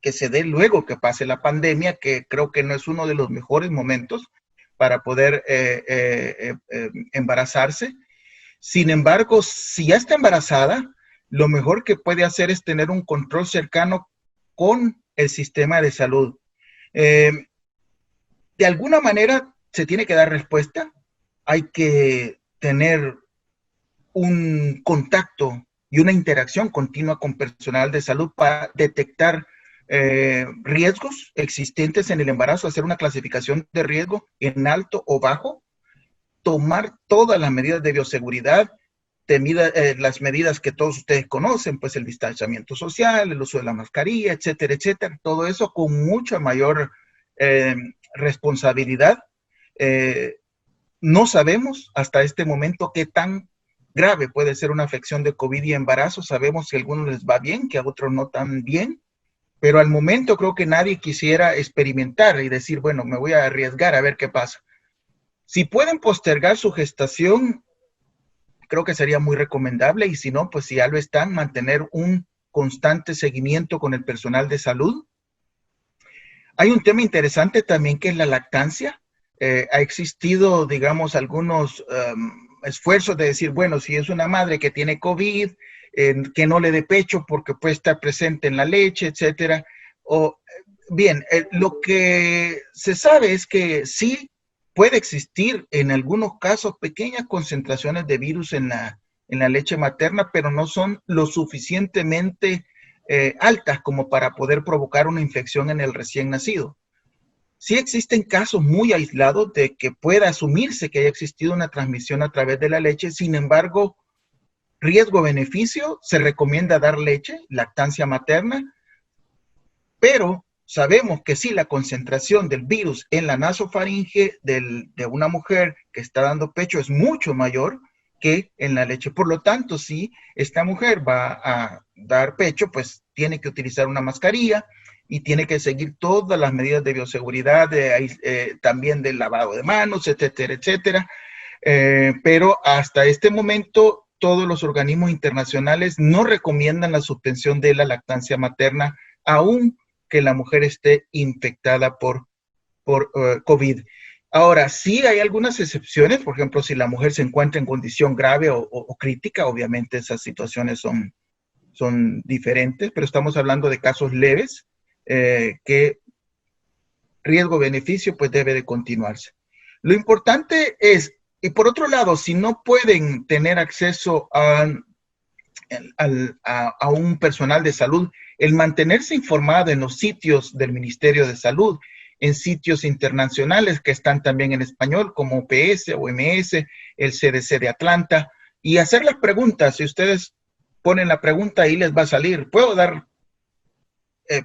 que se dé luego que pase la pandemia, que creo que no es uno de los mejores momentos para poder embarazarse. Sin embargo, si ya está embarazada, lo mejor que puede hacer es tener un control cercano con el sistema de salud. De alguna manera se tiene que dar respuesta. Hay que tener un contacto y una interacción continua con personal de salud para detectar riesgos existentes en el embarazo, hacer una clasificación de riesgo en alto o bajo, tomar todas las medidas de bioseguridad, las medidas que todos ustedes conocen, pues el distanciamiento social, el uso de la mascarilla, etcétera, etcétera. Todo eso con mucha mayor responsabilidad. No sabemos hasta este momento qué tan grave puede ser una afección de COVID y embarazo. Sabemos que a algunos les va bien, que a otros no tan bien, pero al momento creo que nadie quisiera experimentar y decir, bueno, me voy a arriesgar a ver qué pasa. Si pueden postergar su gestación, creo que sería muy recomendable, y si no, pues si ya lo están, mantener un constante seguimiento con el personal de salud. Hay un tema interesante también que es la lactancia. Ha existido, digamos, algunos esfuerzos de decir, bueno, si es una madre que tiene COVID, que no le dé pecho porque puede estar presente en la leche, etcétera. Bien, lo que se sabe es que sí puede existir en algunos casos pequeñas concentraciones de virus en la leche materna, pero no son lo suficientemente altas como para poder provocar una infección en el recién nacido. Sí existen casos muy aislados de que pueda asumirse que haya existido una transmisión a través de la leche. Sin embargo, riesgo-beneficio, se recomienda dar leche, lactancia materna, pero sabemos que sí, la concentración del virus en la nasofaringe de una mujer que está dando pecho es mucho mayor que en la leche. Por lo tanto, si esta mujer va a dar pecho, pues tiene que utilizar una mascarilla y tiene que seguir todas las medidas de bioseguridad, también del lavado de manos, etcétera, etcétera. Pero hasta este momento, todos los organismos internacionales no recomiendan la suspensión de la lactancia materna, aún que la mujer esté infectada por COVID. Ahora, sí hay algunas excepciones, por ejemplo, si la mujer se encuentra en condición grave o crítica, obviamente esas situaciones son diferentes, pero estamos hablando de casos leves, que riesgo-beneficio pues debe de continuarse. Lo importante es, y por otro lado, si no pueden tener acceso a un personal de salud, el mantenerse informado en los sitios del Ministerio de Salud, en sitios internacionales que están también en español, como OPS, OMS, el CDC de Atlanta, y hacer las preguntas. Si ustedes ponen la pregunta, ahí les va a salir, ¿puedo dar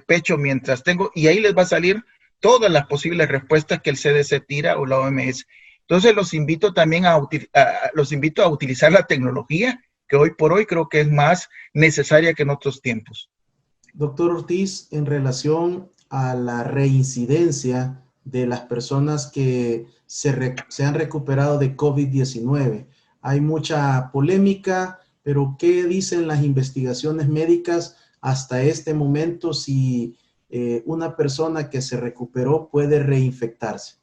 pecho mientras tengo? Y ahí les va a salir todas las posibles respuestas que el CDC tira o la OMS. Entonces los invito también los invito a utilizar la tecnología, que hoy por hoy creo que es más necesaria que en otros tiempos. Doctor Ortiz, en relación a la reincidencia de las personas que se han recuperado de COVID-19, hay mucha polémica, pero ¿qué dicen las investigaciones médicas hasta este momento si una persona que se recuperó puede reinfectarse?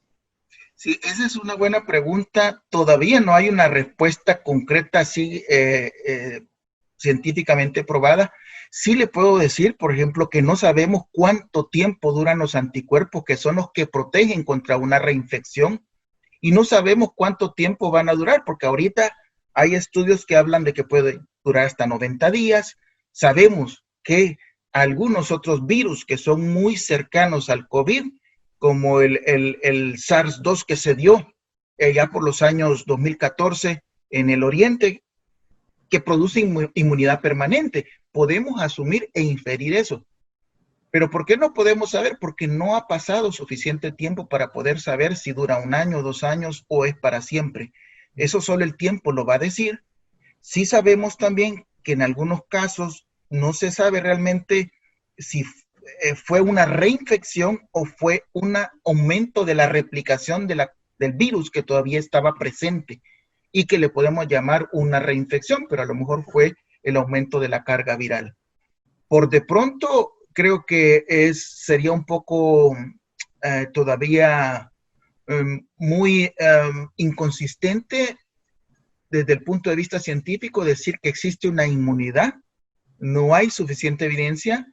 Sí, esa es una buena pregunta. Todavía no hay una respuesta concreta así científicamente probada. Sí le puedo decir, por ejemplo, que no sabemos cuánto tiempo duran los anticuerpos, que son los que protegen contra una reinfección, y no sabemos cuánto tiempo van a durar, porque ahorita hay estudios que hablan de que puede durar hasta 90 días. Sabemos que algunos otros virus que son muy cercanos al COVID, como el SARS-2 que se dio ya por los años 2014 en el Oriente, que produce inmunidad permanente. Podemos asumir e inferir eso. Pero ¿por qué no podemos saber? Porque no ha pasado suficiente tiempo para poder saber si dura 1 año, 2 años o es para siempre. Eso solo el tiempo lo va a decir. Sí sabemos también que en algunos casos no se sabe realmente si fue una reinfección o fue un aumento de la replicación del virus que todavía estaba presente y que le podemos llamar una reinfección, pero a lo mejor fue el aumento de la carga viral. Por de pronto, creo que sería un poco todavía muy inconsistente desde el punto de vista científico decir que existe una inmunidad. No hay suficiente evidencia.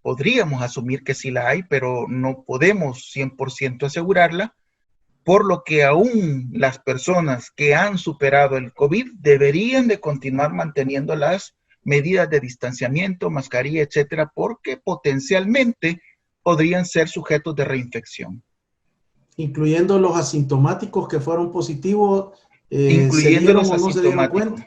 Podríamos asumir que sí la hay, pero no podemos 100% asegurarla, por lo que aún las personas que han superado el COVID deberían de continuar manteniendo las medidas de distanciamiento, mascarilla, etcétera, porque potencialmente podrían ser sujetos de reinfección. Incluyendo los asintomáticos que fueron positivos, incluyendo los asintomáticos.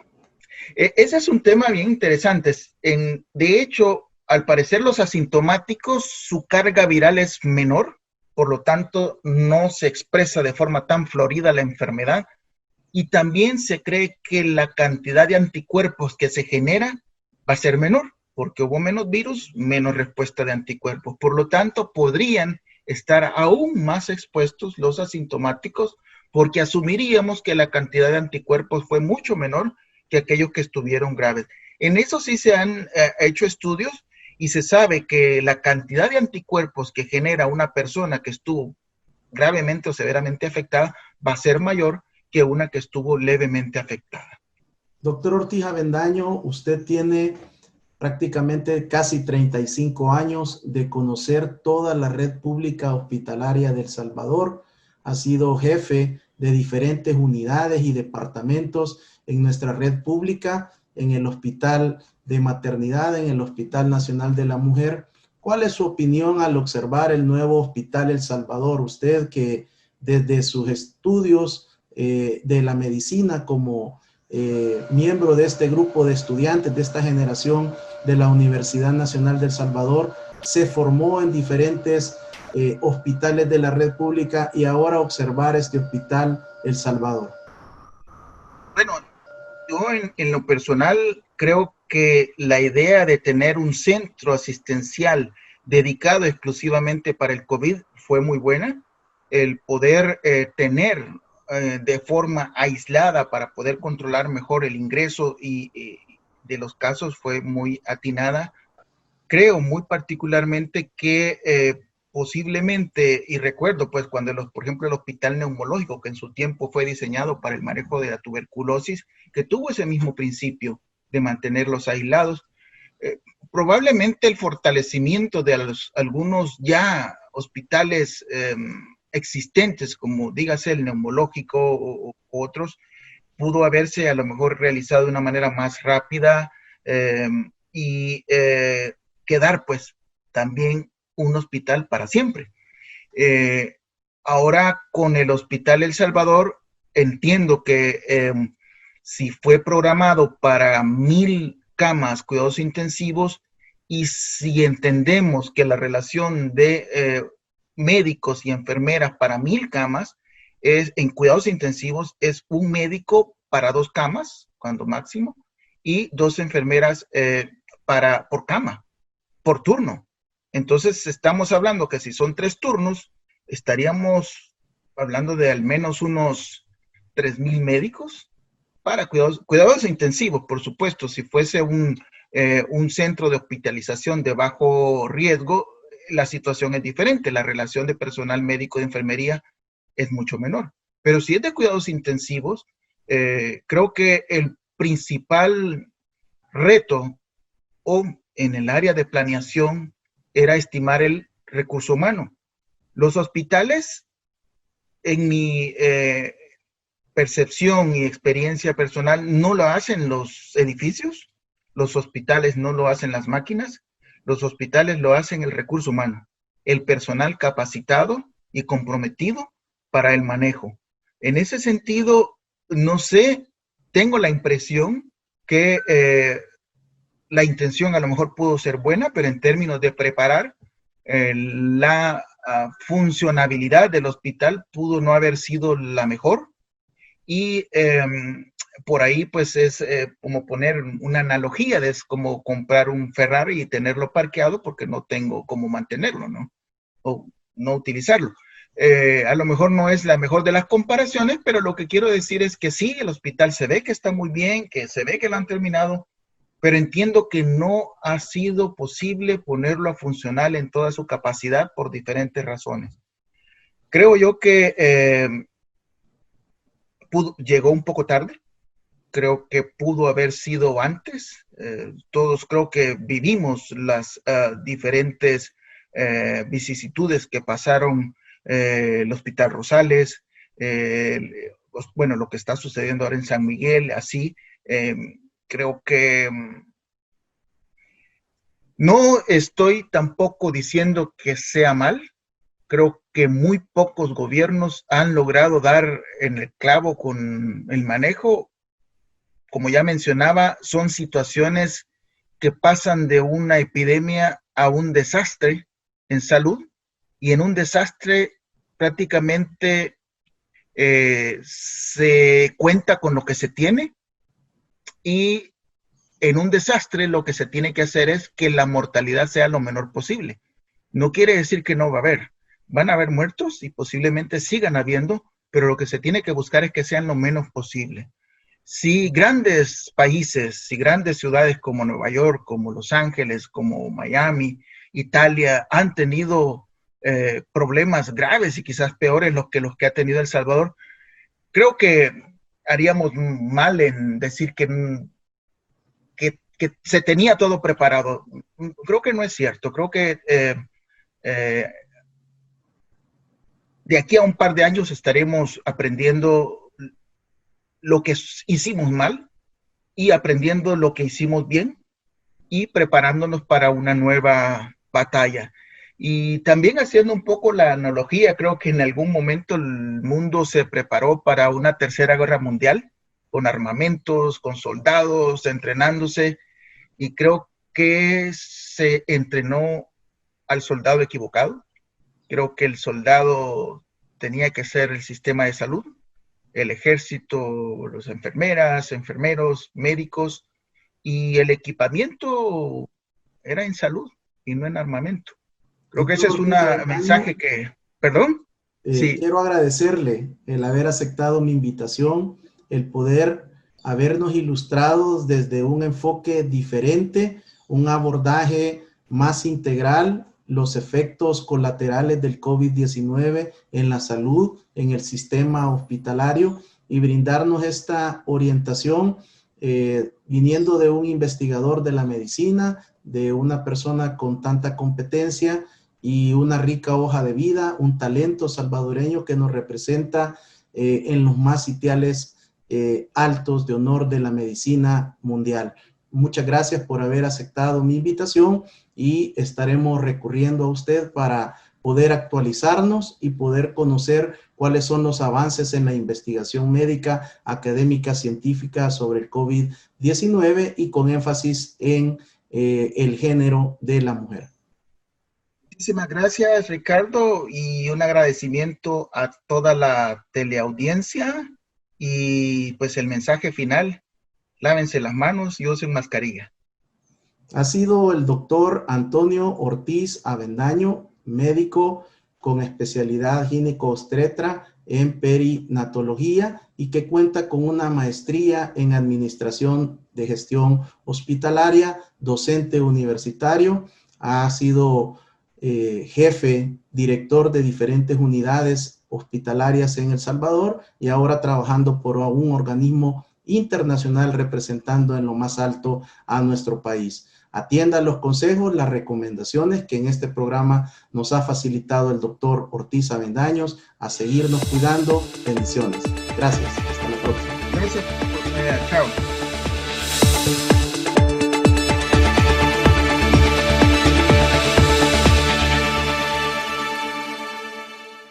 Ese es un tema bien interesante. De hecho, al parecer los asintomáticos, su carga viral es menor, por lo tanto no se expresa de forma tan florida la enfermedad, y también se cree que la cantidad de anticuerpos que se genera va a ser menor, porque hubo menos virus, menos respuesta de anticuerpos. Por lo tanto, podrían estar aún más expuestos los asintomáticos, porque asumiríamos que la cantidad de anticuerpos fue mucho menor que aquellos que estuvieron graves. En eso sí se han hecho estudios y se sabe que la cantidad de anticuerpos que genera una persona que estuvo gravemente o severamente afectada va a ser mayor que una que estuvo levemente afectada. Doctor Ortiz Avendaño, usted tiene prácticamente casi 35 años de conocer toda la red pública hospitalaria de El Salvador. Ha sido jefe de diferentes unidades y departamentos en nuestra red pública, en el Hospital de Maternidad, en el Hospital Nacional de la Mujer. ¿Cuál es su opinión al observar el nuevo Hospital El Salvador? Usted que desde sus estudios de la medicina como miembro de este grupo de estudiantes de esta generación de la Universidad Nacional de El Salvador, se formó en diferentes hospitales de la red pública y ahora observar este Hospital El Salvador. Bueno, yo en lo personal creo que la idea de tener un centro asistencial dedicado exclusivamente para el COVID fue muy buena. El poder tener de forma aislada para poder controlar mejor el ingreso y de los casos fue muy atinada. Creo muy particularmente que posiblemente, y recuerdo pues cuando, por ejemplo, el hospital neumológico, que en su tiempo fue diseñado para el manejo de la tuberculosis, que tuvo ese mismo principio de mantenerlos aislados, probablemente el fortalecimiento de algunos ya hospitales existentes, como dígase el neumológico o otros, pudo haberse a lo mejor realizado de una manera más rápida y quedar pues también un hospital para siempre. Ahora con el Hospital El Salvador entiendo que si fue programado para 1000 camas, cuidados intensivos, y si entendemos que la relación de médicos y enfermeras para 1000 camas es, en cuidados intensivos es un médico para 2 camas, cuando máximo, y 2 enfermeras por cama, por turno. Entonces estamos hablando que si son 3 turnos, estaríamos hablando de al menos unos 3000 médicos para cuidados intensivos, por supuesto. Si fuese un centro de hospitalización de bajo riesgo, la situación es diferente. La relación de personal médico de enfermería es mucho menor. Pero si es de cuidados intensivos, creo que el principal reto o en el área de planeación era estimar el recurso humano. Los hospitales, en mi percepción y experiencia personal, no lo hacen los edificios, los hospitales no lo hacen las máquinas, los hospitales lo hacen el recurso humano, el personal capacitado y comprometido para el manejo. En ese sentido, no sé, tengo la impresión que la intención a lo mejor pudo ser buena, pero en términos de preparar la funcionabilidad del hospital pudo no haber sido la mejor. Y por ahí pues es como poner una analogía, es como comprar un Ferrari y tenerlo parqueado porque no tengo cómo mantenerlo, ¿no? O no utilizarlo. A lo mejor no es la mejor de las comparaciones, pero lo que quiero decir es que sí, el hospital se ve que está muy bien, que se ve que lo han terminado, pero entiendo que no ha sido posible ponerlo a funcionar en toda su capacidad por diferentes razones. Creo yo que llegó un poco tarde, creo que pudo haber sido antes. Todos creo que vivimos las diferentes vicisitudes que pasaron el Hospital Rosales, bueno, lo que está sucediendo ahora en San Miguel, así. Creo que no estoy tampoco diciendo que sea mal. Creo que muy pocos gobiernos han logrado dar en el clavo con el manejo. Como ya mencionaba, son situaciones que pasan de una epidemia a un desastre en salud, y en un desastre prácticamente se cuenta con lo que se tiene, y en un desastre lo que se tiene que hacer es que la mortalidad sea lo menor posible. No quiere decir que no va a haber. Van a haber muertos y posiblemente sigan habiendo, pero lo que se tiene que buscar es que sean lo menos posible. Si grandes países, si grandes ciudades como Nueva York, como Los Ángeles, como Miami, Italia, han tenido problemas graves y quizás peores los que ha tenido El Salvador, creo que haríamos mal en decir que se tenía todo preparado. Creo que no es cierto. Creo que de aquí a un par de años estaremos aprendiendo lo que hicimos mal y aprendiendo lo que hicimos bien y preparándonos para una nueva batalla. Y también haciendo un poco la analogía, creo que en algún momento el mundo se preparó para una tercera guerra mundial, con armamentos, con soldados, entrenándose, y creo que se entrenó al soldado equivocado. Creo que el soldado tenía que ser el sistema de salud, el ejército, las enfermeras, enfermeros, médicos, y el equipamiento era en salud y no en armamento. Creo que ese es un mensaje que, perdón. Sí. Quiero agradecerle el haber aceptado mi invitación, el poder habernos ilustrado desde un enfoque diferente, un abordaje más integral, los efectos colaterales del COVID-19 en la salud, en el sistema hospitalario, y brindarnos esta orientación viniendo de un investigador de la medicina, de una persona con tanta competencia y una rica hoja de vida, un talento salvadoreño que nos representa en los más sitiales altos de honor de la medicina mundial. Muchas gracias por haber aceptado mi invitación y estaremos recurriendo a usted para poder actualizarnos y poder conocer cuáles son los avances en la investigación médica, académica, científica sobre el COVID-19 y con énfasis en el género de la mujer. Muchísimas gracias, Ricardo, y un agradecimiento a toda la teleaudiencia y pues el mensaje final, lávense las manos y usen mascarilla. Ha sido el doctor Antonio Ortiz Avendaño, médico con especialidad gineco-obstetra en perinatología y que cuenta con una maestría en administración de gestión hospitalaria, docente universitario, ha sido jefe, director de diferentes unidades hospitalarias en El Salvador y ahora trabajando por un organismo internacional representando en lo más alto a nuestro país. Atienda los consejos, las recomendaciones que en este programa nos ha facilitado el doctor Ortiz Avendaños, a seguirnos cuidando. Bendiciones. Gracias. Hasta la próxima. Gracias. Chao.